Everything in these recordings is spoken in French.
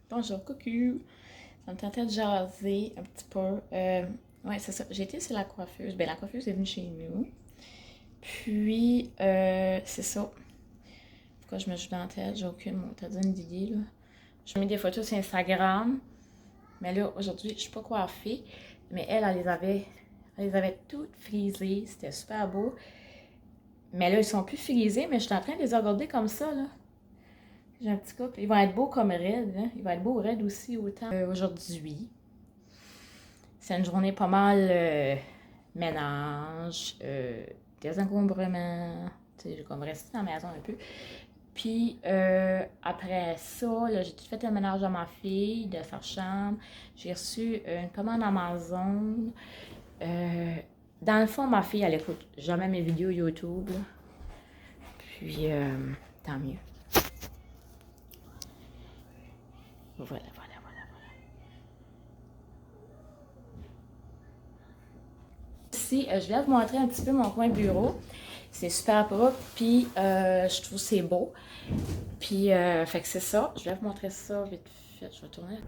Bonjour, coucou! Ça me tentait de jaser un petit peu. Ouais, c'est ça. J'ai été chez la coiffeuse. Ben, la coiffeuse est venue chez nous. Puis, c'est ça. Pourquoi je me joue dans la tête? J'ai aucune montadine d'idée, là. Je mets des photos sur Instagram. Mais là, aujourd'hui, je suis pas coiffée. Mais elle les avait toutes frisées. C'était super beau. Mais là, ils sont plus frisés, mais je suis en train de les regarder comme ça, là. J'ai un petit couple. Ils vont être beaux comme raides, hein? Ils vont être beaux raides aussi autant. Aujourd'hui, c'est une journée pas mal ménage, désencombrement. Tu sais, j'ai comme resté dans la maison un peu. Puis après ça, là, j'ai tout fait le ménage de ma fille, de sa chambre. J'ai reçu une commande Amazon. Dans le fond, ma fille, elle écoute jamais mes vidéos YouTube, là. Puis, tant mieux. Voilà. Ici, je vais vous montrer un petit peu mon coin bureau. C'est super propre, puis je trouve que c'est beau. Puis, fait que c'est ça. Je vais vous montrer ça vite fait. Je vais tourner.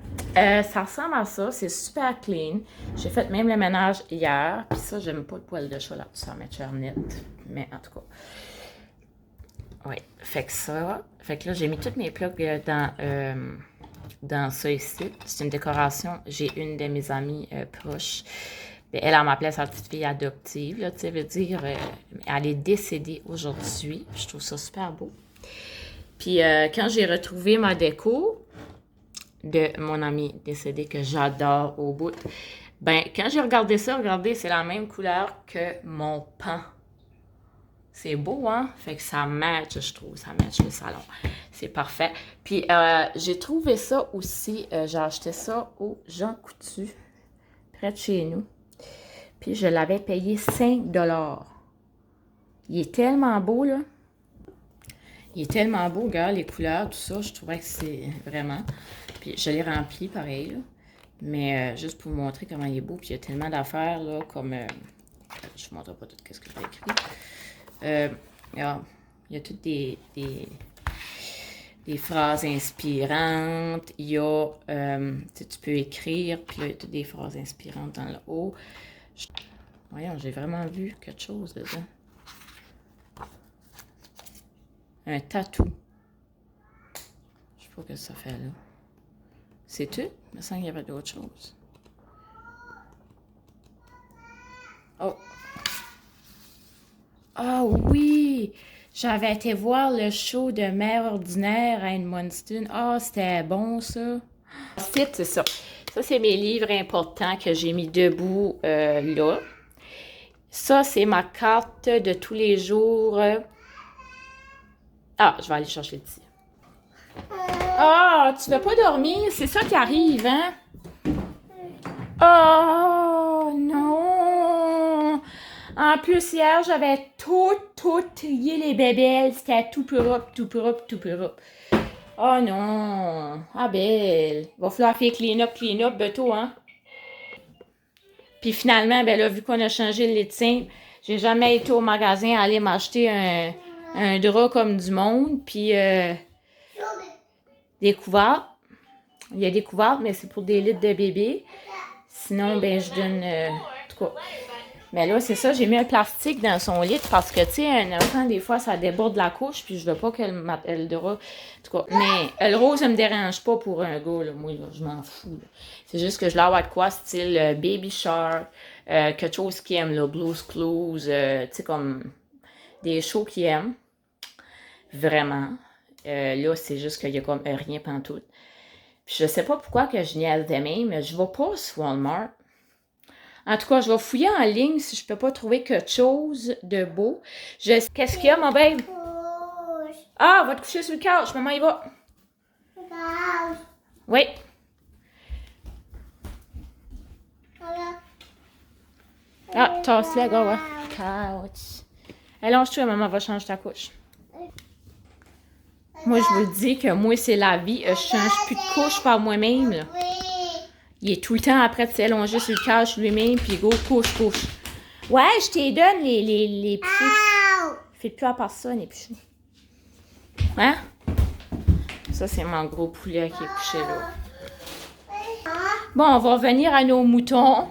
Ça ressemble à ça. C'est super clean. J'ai fait même le ménage hier. Puis ça, j'aime pas le poil de chat là. Ça va mettre net. Mais en tout cas. Oui. Fait que ça. Fait que là, j'ai mis toutes mes plugs dans ça ici. C'est une décoration. J'ai une de mes amies proches. Elle m'appelait sa petite fille adoptive, là, tu sais, veut dire, elle est décédée aujourd'hui. Je trouve ça super beau. Puis quand j'ai retrouvé ma déco de mon ami décédé que j'adore au bout, ben quand j'ai regardé ça, regardez, c'est la même couleur que mon pan. C'est beau, hein? Fait que ça match, je trouve, ça match le salon. C'est parfait. Puis j'ai trouvé ça aussi, j'ai acheté ça au Jean Coutu, près de chez nous. Puis je l'avais payé 5 $. Il est tellement beau, là. Il est tellement beau, regarde, les couleurs, tout ça. Je trouvais que c'est vraiment... Puis je l'ai rempli, pareil, là. Mais juste pour vous montrer comment il est beau. Puis il y a tellement d'affaires, là, comme... je ne vous montre pas tout ce que j'ai écrit. Regarde, il y a toutes des phrases inspirantes. Il y a... tu peux écrire, puis là, il y a toutes des phrases inspirantes dans le haut. Voyons, j'ai vraiment vu quelque chose dedans. Un tatou. Je sais pas ce que ça fait là. C'est tout? Il me semble qu'il y avait d'autres choses. Oh! Ah oui! J'avais été voir le show de Mère ordinaire à Edmundston. Ah, c'était bon ça. C'est ça. Ça, c'est mes livres importants que j'ai mis debout là. Ça, c'est ma carte de tous les jours. Ah, je vais aller chercher le petit. Ah, tu veux pas dormir? C'est ça qui arrive, hein? Oh, non! En plus, hier, j'avais tout trié les bébelles. C'était tout propre. Oh non! Ah, belle! Il va falloir faire clean up, bientôt, hein? Puis finalement, ben là, vu qu'on a changé le lait, j'ai jamais été au magasin à aller m'acheter un drap comme du monde. Puis des couvertes. Il y a des couvertes, mais c'est pour des litres de bébé. Sinon, ben je donne... en tout cas. Mais là, c'est ça, j'ai mis un plastique dans son lit parce que, tu sais, un enfant, des fois, ça déborde la couche, puis je veux pas qu'elle m'appelle le drap. En tout cas, mais le rose, ça me dérange pas pour un gars, là. Moi, là, je m'en fous. C'est juste que je l'avoir de quoi, style Baby Shark, quelque chose qu'il aime, là, Blue's Clues, tu sais, comme des shows qu'il aime. Vraiment. Là, c'est juste qu'il y a comme rien pantoute. Puis je sais pas pourquoi que je niaise de même, mais je vais pas sur Walmart. En tout cas, je vais fouiller en ligne si je peux pas trouver quelque chose de beau. Qu'est-ce qu'il y a, mon babe? Ah, va te coucher sur le couch. Maman, y va. Oui. Ah, tasse-la, gars, ouais. Couch. Allonge-toi, maman va changer ta couche. Moi, je vous dis que moi, c'est la vie. Je change plus de couche par moi-même, là. Il est tout le temps après de s'allonger sur le couch lui-même, puis go, couche. Ouais, je t'ai donne les petits. Fais plus à part ça, les petits. Hein? Ça, c'est mon gros poulet qui est couché là. Bon, on va revenir à nos moutons.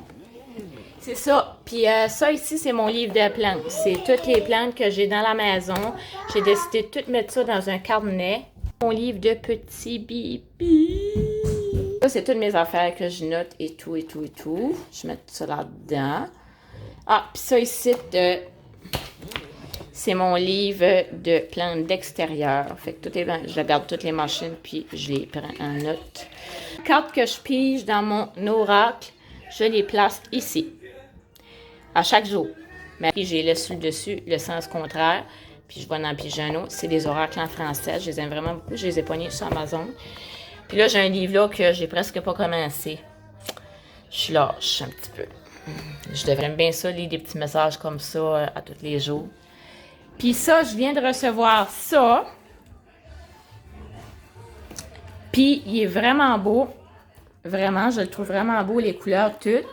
C'est ça. Puis ça ici, c'est mon livre de plantes. C'est toutes les plantes que j'ai dans la maison. J'ai décidé de tout mettre ça dans un carnet. Mon livre de petits bibis. Ça, c'est toutes mes affaires que je note et tout, et tout, et tout. Je mets tout ça là-dedans. Ah, puis ça ici, c'est mon livre de plantes d'extérieur. Fait que je regarde toutes les machines, puis je les prends en note. Les cartes que je pige dans mon oracle, je les place ici. À chaque jour. Mais j'ai le dessus, le sens contraire. Puis je vais en piger un autre. C'est des oracles en français. Je les aime vraiment beaucoup. Je les ai pognés sur Amazon. Puis là, j'ai un livre là que j'ai presque pas commencé. Je suis lâche un petit peu. Je devrais bien ça, lire des petits messages comme ça à tous les jours. Puis ça, je viens de recevoir ça. Puis il est vraiment beau. Vraiment, je le trouve vraiment beau, les couleurs toutes.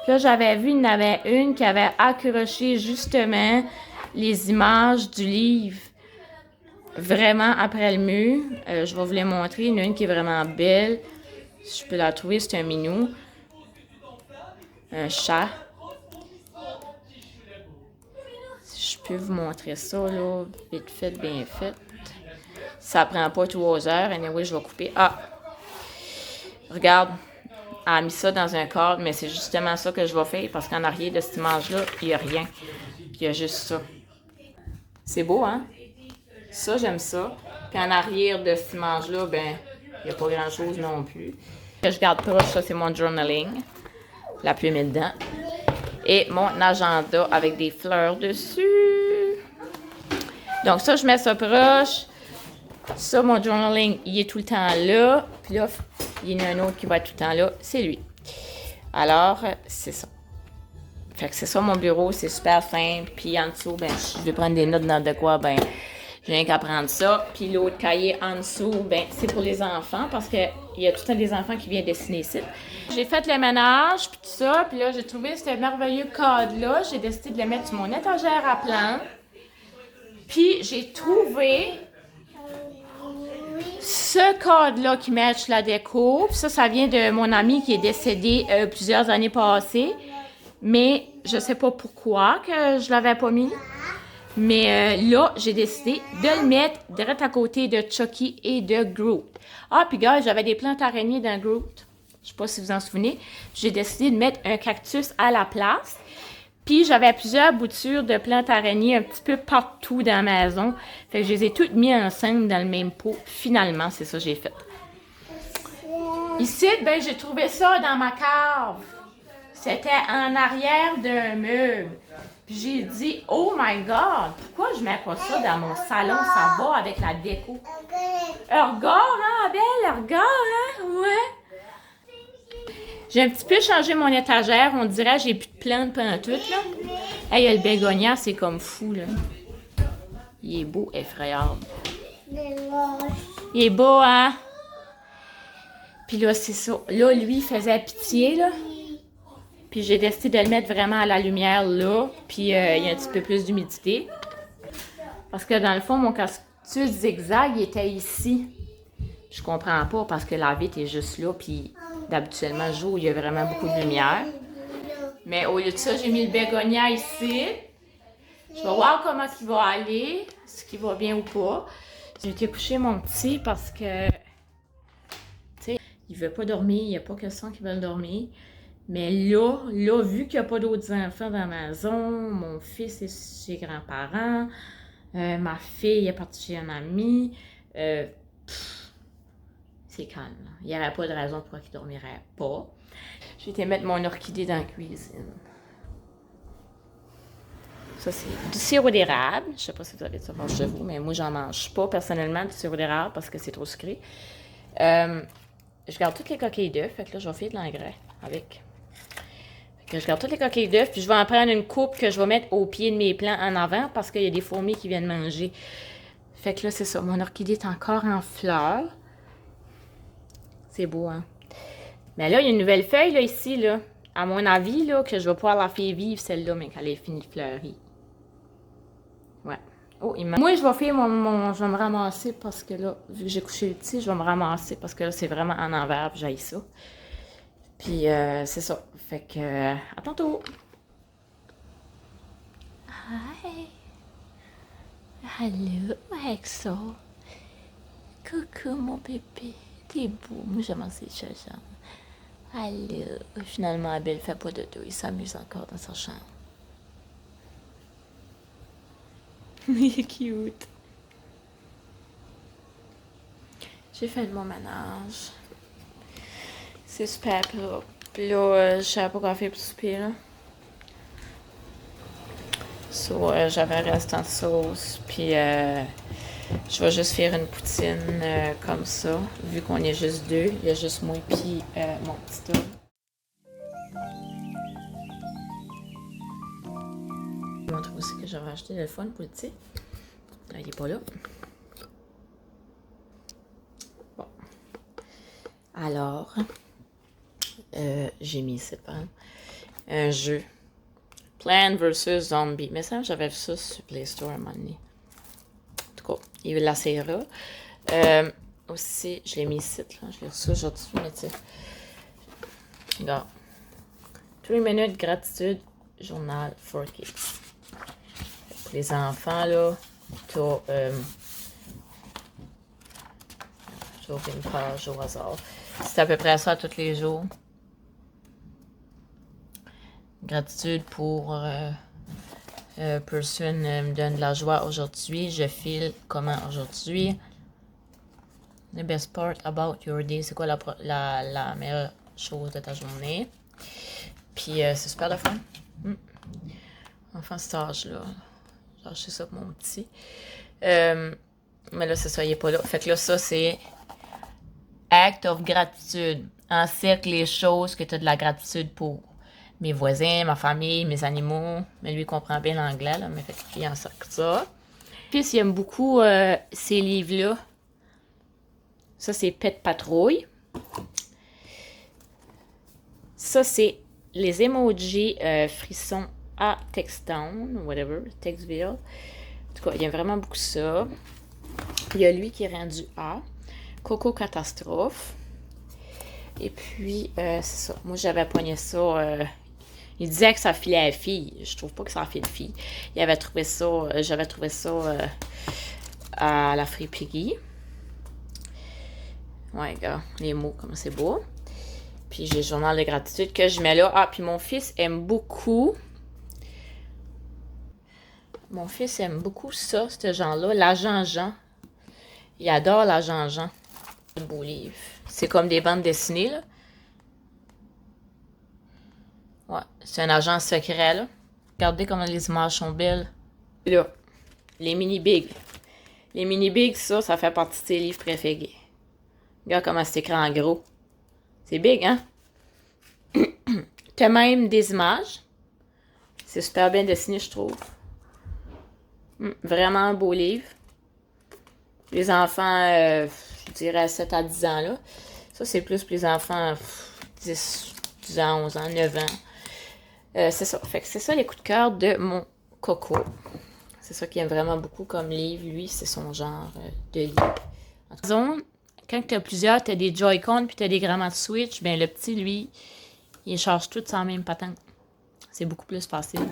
Puis là, j'avais vu, il y en avait une qui avait accroché justement les images du livre vraiment après le mur. Je vais vous les montrer. Il y en a une qui est vraiment belle. Si je peux la trouver, c'est un minou. Un chat. Si je peux vous montrer ça, là, vite fait, bien fait. Ça prend pas 3 heures. Anyway, je vais couper. Ah! Regarde. Elle a mis ça dans un cadre, mais c'est justement ça que je vais faire parce qu'en arrière de cette image-là, il n'y a rien. Il y a juste ça. C'est beau, hein? Ça, j'aime ça. Puis en arrière de cette image-là, ben, il n'y a pas grand-chose non plus. Ce que je garde proche, ça, c'est mon journaling. La plume est dedans. Et mon agenda avec des fleurs dessus. Donc ça, je mets ça proche. Ça, mon journaling, il est tout le temps là. Puis là, il y en a un autre qui va être tout le temps là. C'est lui. Alors, c'est ça. Fait que c'est ça mon bureau. C'est super simple. Puis en dessous, ben, je vais prendre des notes dans de quoi, ben, j'ai rien qu'à prendre ça. Puis l'autre cahier en dessous, ben, c'est pour les enfants parce qu'il y a tout le temps des enfants qui viennent dessiner ici. J'ai fait le ménage, puis tout ça. Puis là, j'ai trouvé ce merveilleux cadre-là. J'ai décidé de le mettre sur mon étagère à plantes. Puis j'ai trouvé ce cadre-là qui match la déco. Puis ça vient de mon ami qui est décédé plusieurs années passées. Mais je sais pas pourquoi que je l'avais pas mis. Mais là, j'ai décidé de le mettre direct à côté de Chucky et de Groot. Ah, puis gars, j'avais des plantes araignées dans Groot. Je sais pas si vous vous en souvenez. J'ai décidé de mettre un cactus à la place. Puis j'avais plusieurs boutures de plantes araignées un petit peu partout dans la maison. Fait que je les ai toutes mis ensemble dans le même pot. Finalement, c'est ça que j'ai fait. Ici, ben j'ai trouvé ça dans ma cave. C'était en arrière d'un meuble. Puis j'ai dit, oh my God, pourquoi je mets pas ça dans mon salon? Ça va avec la déco. Regarde, hein, Abel? Regarde, hein? Ouais. J'ai un petit peu changé mon étagère. On dirait que j'ai plus de plantes pendant tout, là. Hey, le bégonia, c'est comme fou, là. Il est beau, effrayant. Il est beau, hein? Puis là, c'est ça. Là, lui, il faisait pitié, là. Puis j'ai décidé de le mettre vraiment à la lumière, là. Puis il y a un petit peu plus d'humidité. Parce que dans le fond, mon cactus zigzag, il était ici. Je comprends pas parce que la vitre est juste là. Puis d'habituellement, le jour, il y a vraiment beaucoup de lumière. Mais au lieu de ça, j'ai mis le bégonia ici. Je vais voir comment il va aller, ce qui va bien ou pas. J'ai été coucher mon petit parce que, tu sais, il veut pas dormir. Il n'y a pas question qu'il veuille dormir. Mais là, vu qu'il n'y a pas d'autres enfants dans la maison, mon fils est chez ses grands-parents, ma fille est partie chez un ami, c'est calme. Il n'y aurait pas de raison pour qu'il ne dormirait pas. J'ai été mettre mon orchidée dans la cuisine. Ça, c'est du sirop d'érable. Je ne sais pas si vous avez ça chez vous, mais moi, j'en mange pas personnellement du sirop d'érable parce que c'est trop sucré. Je garde toutes les coquilles d'œufs, fait que là, je vais faire de l'engrais avec. Fait que je garde toutes les coquilles d'œufs, puis je vais en prendre une coupe que je vais mettre au pied de mes plants en avant parce qu'il y a des fourmis qui viennent manger. Fait que là, c'est ça. Mon orchidée est encore en fleurs. C'est beau, hein? Mais là, il y a une nouvelle feuille, là, ici, là. À mon avis, là, que je vais pouvoir la faire vivre, celle-là, mais qu'elle est finie de fleurir. Ouais. Oh, moi, je vais faire je vais me ramasser parce que là, vu que j'ai couché le petit, je vais me ramasser parce que là, c'est vraiment en envers, puis j'haïs ça. Puis c'est ça. Fait que à tantôt! Hi! Allô, Exo! Coucou mon bébé! T'es beau! Moi j'aime assez chacha. Allô! Finalement, Abel fait pas de dos. Il s'amuse encore dans sa chambre. Il est cute! J'ai fait de mon ménage. C'est super propre. Puis là, je savais pas quoi faire pour souper, là. So, j'avais un restant de sauce. Puis, je vais juste faire une poutine comme ça. Vu qu'on est juste deux, il y a juste moi puis mon petit homme. Je vais montrer aussi que j'avais acheté le fun pour le thé. Là, il est pas là. Bon. Alors, j'ai mis ici, un jeu. Plant vs Zombie. Mais ça, j'avais vu ça sur Play Store à un moment donné. En tout cas, il l'essayera. Aussi, je l'ai mis ici, là. Je l'ai reçu aujourd'hui, mais tu sais. Regarde. 3 minutes gratitude journal for kids. Pour les enfants, là, t'as j'ouvre une page au hasard. C'est à peu près ça tous les jours. Gratitude pour personne me donne de la joie aujourd'hui. Je file comment aujourd'hui. The best part about your day. C'est quoi la meilleure chose de ta journée. Puis c'est super le fun. Enfin, cet âge-là. J'ai acheté ça pour mon petit. Mais là, c'est ça, il est pas là. Fait que là, ça, c'est act of gratitude. Encercle les choses que tu as de la gratitude pour. Mes voisins, ma famille, mes animaux. Mais lui, il comprend bien l'anglais, là. Mais fait qu'il encercle ça. Puis, il aime beaucoup ces livres-là. Ça, c'est Pet Patrouille. Ça, c'est les emojis frissons à Textown, whatever, Textville. En tout cas, il y a vraiment beaucoup ça. Il y a lui qui est rendu A. Coco Catastrophe. Et puis, c'est ça. Moi, j'avais pogné ça. Il disait que ça filait à la fille. Je trouve pas que ça file fille. Il avait trouvé ça. J'avais trouvé ça à la Free Piggy. Ouais, regarde, les mots, comme c'est beau. Puis j'ai le journal de gratitude que je mets là. Ah, puis mon fils aime beaucoup. Mon fils aime beaucoup ça, ce genre-là. L'agent Jean. Il adore l'agent Jean. Un beau livre. C'est comme des bandes dessinées, là. Ouais, c'est un agent secret, là. Regardez comment les images sont belles. Là, les mini-bigs. Les mini-bigs, ça fait partie de ses livres préférés. Regarde comment c'est écrit en gros. C'est big, hein? T'as même des images. C'est super bien dessiné, je trouve. Vraiment un beau livre. Les enfants, je dirais 7 à 10 ans, là. Ça, c'est plus pour les enfants 10 ans, 11 ans, 9 ans. C'est ça. Fait que c'est ça les coups de cœur de mon Coco. C'est ça qu'il aime vraiment beaucoup comme livre. Lui, c'est son genre de livre. Quand tu as plusieurs, tu as des Joy-Con puis tu as des grammaires Switch, ben le petit, lui, il charge tout sans même patente. C'est beaucoup plus facile.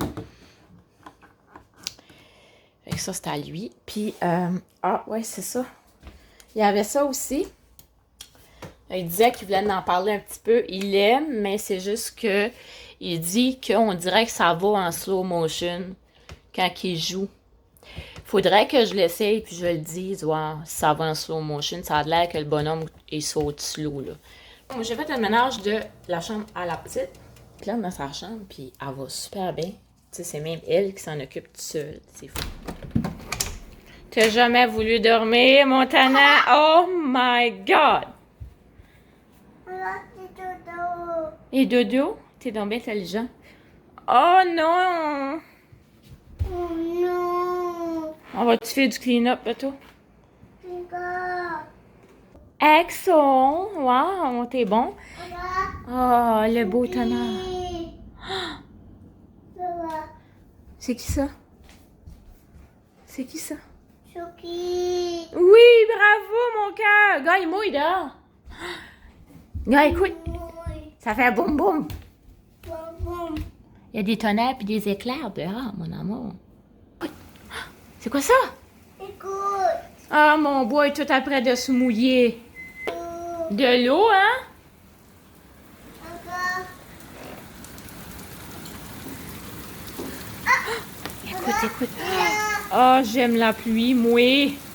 Fait que ça, c'était à lui. Puis, ah, ouais, c'est ça. Il y avait ça aussi. Il disait qu'il voulait en parler un petit peu. Il l'aime, mais c'est juste que il dit qu'on dirait que ça va en slow motion quand il joue. Faudrait que je l'essaye puis je le dise, ouais, ça va en slow motion. Ça a l'air que le bonhomme, il saute slow, là. Bon, j'ai fait le ménage de la chambre à la petite. Puis là, dans sa chambre, puis elle va super bien. Tu sais, c'est même elle qui s'en occupe toute seule. C'est fou. T'as jamais voulu dormir, Montana? Oh my God! Et dodo? T'es donc bien intelligent. Oh non! Oh non! On va-tu faire du clean-up, toi? Axon! Wow, t'es bon. Oh, le beau tonnerre. C'est qui ça? C'est qui ça? Chucky! Oui, bravo, mon cœur! Gars, il mouille dehors. Gars, écoute. Ça fait boum boum. Boum, boum. Il y a des tonnerres et des éclairs dehors, mon amour. C'est quoi ça? Écoute. Ah, mon bois est tout après de se mouiller. De l'eau, hein? Encore. Écoute, écoute. Là. Ah, j'aime la pluie, moi.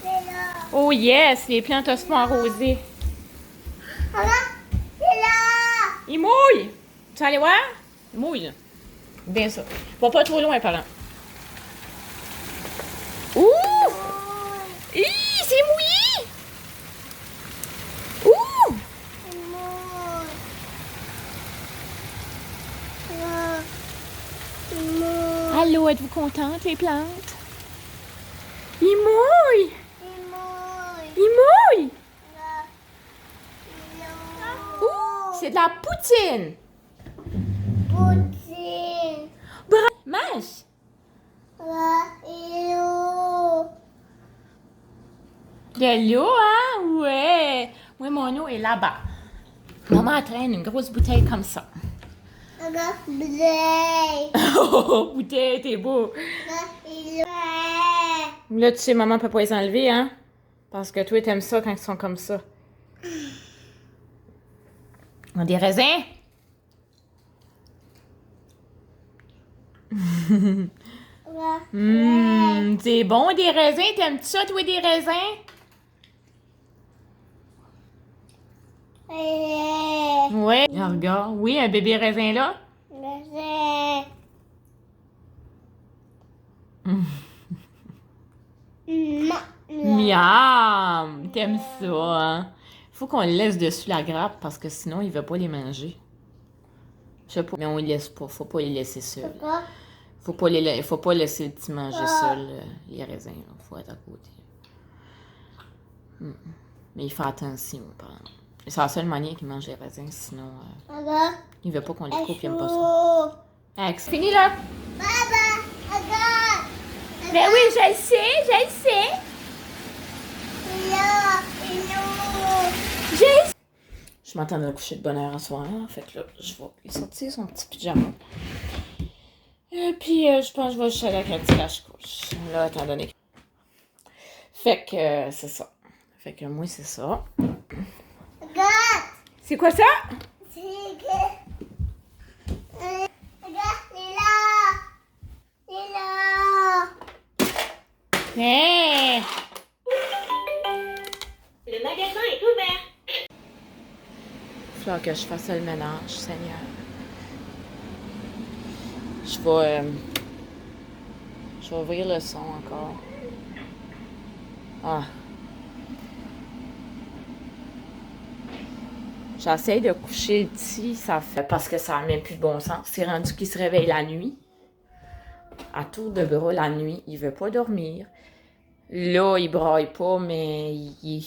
C'est là. Oh yes, les plantes se font arroser. Regarde. C'est là. Il mouille. Tu vas aller voir? Il mouille. Bien ça. Va pas trop loin, par là. Ouh! Hi, c'est mouillé! Ouh! C'est mouille. Là. C'est mouille. Allô, êtes-vous contente, les plantes? Il mouille! C'est mouille. Il mouille! Là. C'est là. Ouh! C'est de la poutine! Poutine. Mange! Là. Et l'eau. De l'eau, hein? Ouais! Ouais, mon eau est là-bas. Maman traîne une grosse bouteille comme ça. Regarde. Blé. Oh, bouteille, t'es beau! Là. Et l'eau. Là, tu sais, maman peut pas les enlever, hein? Parce que toi, t'aimes ça quand ils sont comme ça. On a des raisins? Là. C'est bon, des raisins? T'aimes-tu ça, toi, des raisins? Et Ouais. Regarde, oui, un bébé raisin là. là. Miam! T'aimes ça, hein? Faut qu'on le laisse dessus la grappe parce que sinon, il va pas les manger. Je sais pas, mais on les laisse pas. Faut pas les laisser seuls. Pourquoi? Faut pas laisser le petit manger seul, les raisins. Là. Faut être à côté. Mais il fait attention, par exemple. C'est la seule manière qu'il mange les raisins, sinon Regarde. il veut pas qu'on les coupe, il aime pas ça. Alex, fini là! Papa, regarde. Ben oui, je le sais! Et là. Et l'eau. Je m'attendais à coucher de bonne heure ce soir, fait que là, je vais lui sortir son petit pyjama. Et puis, je pense que je vais juste aller avec un petit cache-couche. Là, étant donné que... Fait que, c'est ça. Fait que moi, c'est ça. Regarde. C'est quoi ça? C'est que... Regarde, c'est là. C'est là. Hey! Le magasin est ouvert. Il va falloir que je fasse le ménage, Seigneur. Je vais ouvrir le son encore. Ah. J'essaie de coucher le petit, ça fait... Parce que ça n'a même plus de bon sens. C'est rendu qu'il se réveille la nuit. À tour de bras la nuit. Il veut pas dormir. Là, il braille pas, mais il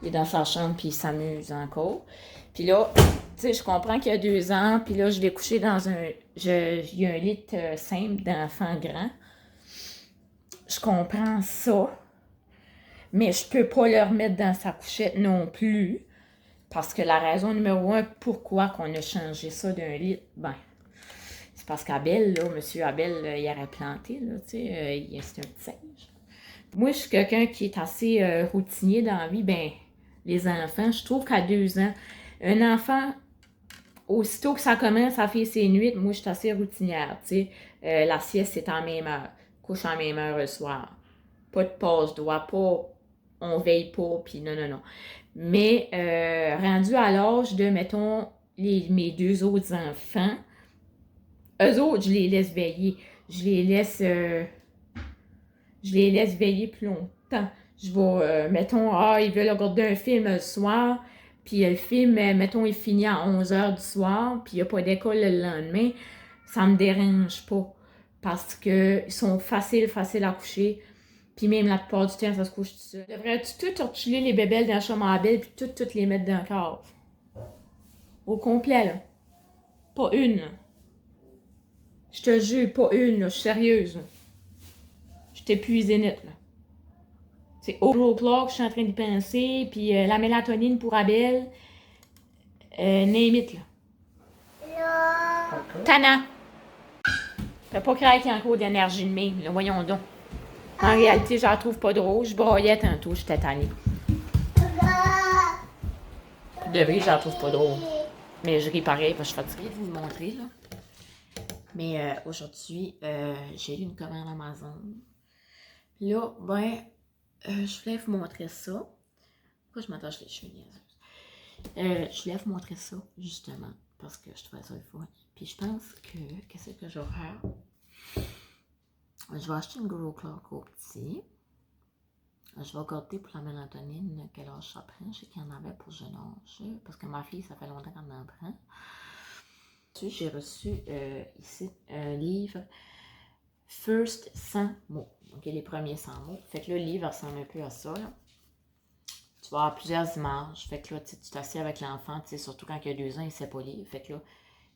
est dans sa chambre puis il s'amuse encore. Puis là, tu sais, je comprends qu'il y a 2 ans, puis là, je vais coucher dans un... Il y a un lit simple d'enfant grand. Je comprends ça. Mais je peux pas le remettre dans sa couchette non plus. Parce que la raison numéro 1, pourquoi qu'on a changé ça d'un lit, ben, c'est parce qu'Abel, là, monsieur Abel, il aurait planté, là, tu sais, c'est un petit singe. Moi, je suis quelqu'un qui est assez routinier dans la vie, ben, les enfants, je trouve qu'à 2 ans, un enfant, aussitôt que ça commence à faire ses nuits, moi, je suis assez routinière, tu sais, la sieste, c'est en même heure, couche en même heure le soir, pas de passe-doigt, pas, on veille pas, puis non, non, non. Mais rendu à l'âge de, mettons, mes 2 autres enfants, eux autres, je les laisse veiller. Je les laisse veiller plus longtemps. Je vais, mettons, ils veulent regarder un film le soir, puis le film, mettons, il finit à 11h du soir, puis il n'y a pas d'école le lendemain, ça me dérange pas. Parce qu'ils sont faciles à coucher. Puis même la plupart du temps, ça se couche tout seul. Devrais-tu tout reculer les bébelles dans la chambre à Abel puis toutes les mettre dans le cave? Au complet, là. Pas une, là. Je te jure, pas une, là. Je suis sérieuse, là. Je t'ai épuisée net, là. C'est au clock, je suis en train d'y penser. Puis la mélatonine pour Abel. Name it, là. Là. Tana! Fais pas craquer en cours d'énergie de même, là, voyons donc. En réalité, je la trouve pas drôle. Je broyais tantôt, j'étais tannée. De vrai, je la trouve pas drôle. Mais je ris pareil, parce que je suis fatiguée de vous le montrer, là. Mais aujourd'hui, j'ai eu une commande Amazon. Là, ben, je voulais vous montrer ça. Pourquoi je m'attache les cheveux niaiseuses? Je voulais vous montrer ça, justement, parce que je trouvais ça le fun. Puis je pense que, qu'est-ce que je vais faire? Je vais acheter une Grow Clock au petit. Je vais garder pour la mélatonine quel âge ça prend. Je sais qu'il y en avait pour jeune âge, parce que ma fille, ça fait longtemps qu'elle en prend. J'ai reçu ici un livre First 100 mots. Donc, les premiers 100 mots. Fait que là, le livre ressemble un peu à ça. Là. Tu vas avoir plusieurs images. Fait que là, tu t'assieds avec l'enfant, surtout quand il y a 2 ans, il ne sait pas lire. Fait que là,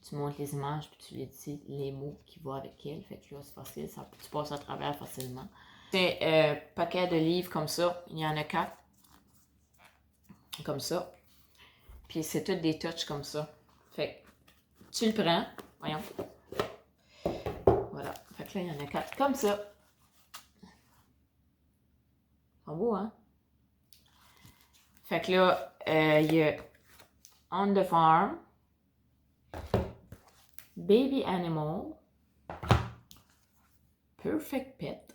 tu montres les images, puis tu lui dis les mots qui vont avec elle. Fait que là, c'est facile, tu passes à travers facilement. C'est paquet de livres comme ça. Il y en a 4. Comme ça. Puis c'est toutes des touches comme ça. Fait que tu le prends. Voyons. Voilà. Fait que là, il y en a 4 comme ça. C'est beau, hein? Fait que là, il y a On the Farm, Baby Animal, Perfect Pet,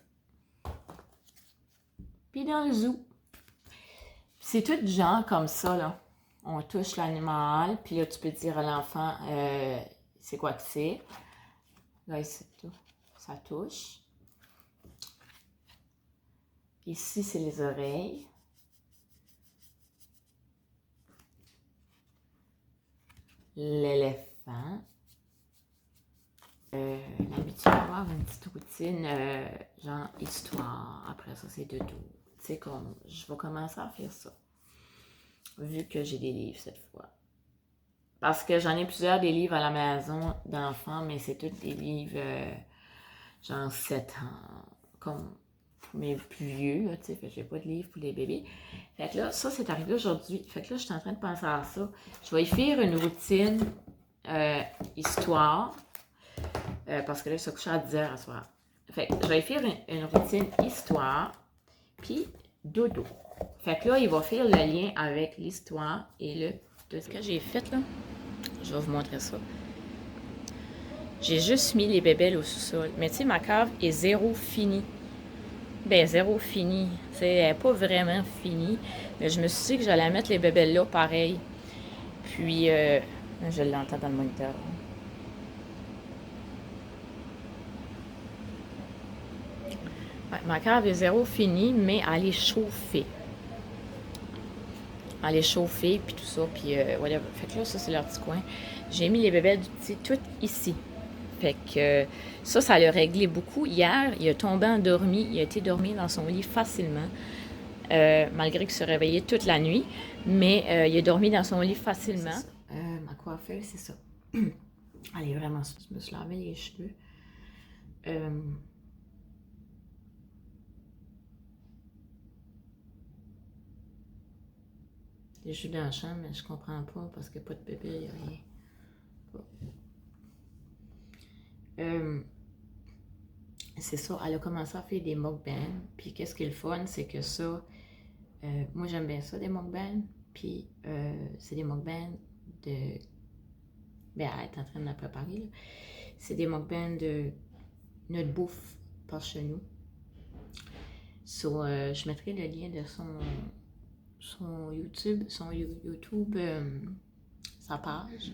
puis dans le zoo. C'est tout genre comme ça, là. On touche l'animal, puis là, tu peux dire à l'enfant c'est quoi que c'est. Là, c'est tout. Ça touche. Ici, c'est les oreilles. L'éléphant. L'habitude d'avoir une petite routine, genre histoire. Après ça, c'est dodo. Tu sais, comme je vais commencer à faire ça. Vu que j'ai des livres cette fois. Parce que j'en ai plusieurs des livres à la maison d'enfants, mais c'est tous des livres genre 7 ans. Comme mes plus vieux, tu sais, fait que j'ai pas de livres pour les bébés. Fait que là, ça, c'est arrivé aujourd'hui. Fait que là, je suis en train de penser à ça. Je vais y faire une routine histoire. Parce que là, je suis couchée à 10h à soir. Fait que je vais y faire une routine histoire, puis dodo. Fait que là, il va faire le lien avec l'histoire et le dodo. Ce que j'ai fait, là, je vais vous montrer ça. J'ai juste mis les bébelles au sous-sol. Mais tu sais, ma cave est zéro finie. Ben, zéro fini. Tu sais, elle n'est pas vraiment finie. Mais je me suis dit que j'allais mettre les bébelles là pareil. Puis, je l'entends dans le moniteur. Ouais, ma cave est zéro finie, mais elle est chauffée. Elle est chauffée, puis tout ça, puis whatever. Fait que là, ça, c'est leur petit coin. J'ai mis les bébelles du petit tout ici. Fait que ça l'a réglé beaucoup. Hier, il a tombé endormi. Il a été dormi dans son lit facilement, malgré qu'il se réveillait toute la nuit. Mais il a dormi dans son lit facilement. Ma coiffeuse, c'est ça. Elle est vraiment... Je me suis lavé les cheveux. Je suis dans la chambre, mais je comprends pas parce qu'il n'y a pas de bébé, il n'y a rien. C'est ça, elle a commencé à faire des mukbangs. Puis qu'est-ce qui est le fun, c'est que ça, moi j'aime bien ça, des mukbangs. Puis c'est des mukbangs de... Ben, elle est en train de la préparer, là. C'est des mukbangs de notre bouffe par chez nous. So, je mettrai le lien de son YouTube, sa page.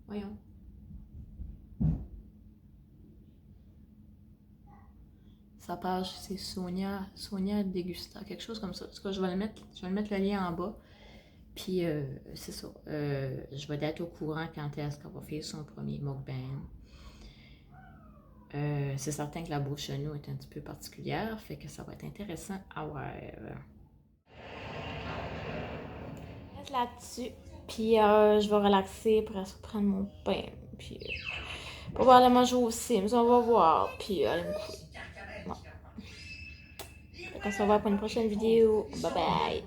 Voyons. Sa page, c'est Sonia Degusta, quelque chose comme ça. En tout cas, je vais le mettre le lien en bas. Puis, c'est ça. Je vais être au courant quand est-ce qu'elle va faire son premier mukbang. C'est certain que la bouffe chez nous est un petit peu particulière, fait que ça va être intéressant à voir. Là-dessus, puis je vais relaxer pour prendre mon pain, puis pour voir la manger aussi, mais on va voir, puis aller me coucher. Bon. On se revoit pour une prochaine vidéo. Bye bye!